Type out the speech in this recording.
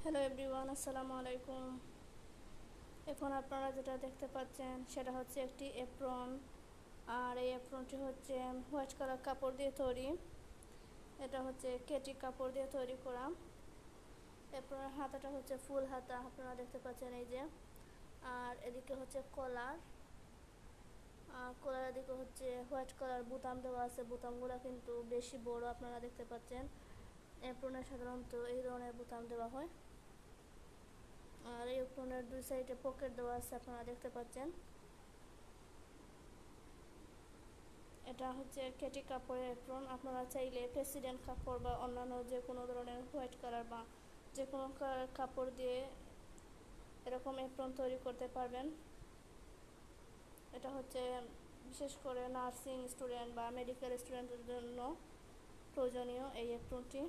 Hello everyone, আসসালামু আলাইকুম। এখন আপনারা যেটা দেখতে পাচ্ছেন সেটা হচ্ছে একটি এপ্রন। আর এই এপ্রনটি হচ্ছে হোয়াইট কালার কাপড় দিয়ে তৈরি। এটা হচ্ছে কেটি কাপড় দিয়ে তৈরি করা। এপ্রনের হাতাটা হচ্ছে ফুল হাতা, আপনারা দেখতে পাচ্ছেন এই যে। আর এদিকে হচ্ছে কলার, আর কলারের দিকে হচ্ছে হোয়াইট কালার বোতাম দেওয়া আছে। বোতামগুলো কিন্তু বেশি বড়, আপনারা দেখতে পাচ্ছেন। এপ্রনে সাধারণত এই ধরনের বোতাম দেওয়া হয়। আর এই এপ্রনের দুই সাইডে পকেট দেওয়া আছে, আপনারা দেখতে পাচ্ছেন। এটা হচ্ছে কেটি কাপড়ের এপ্রন। আপনারা চাইলে প্রেসিডেন্ট কাপড় বা অন্যান্য যে কোনো ধরনের হোয়াইট কালার বা যে কোনো কাপড় দিয়ে এরকম এপ্রন তৈরি করতে পারবেন। এটা হচ্ছে বিশেষ করে নার্সিং স্টুডেন্ট বা মেডিকেল স্টুডেন্টদের জন্য প্রয়োজনীয় এই এপ্রনটি।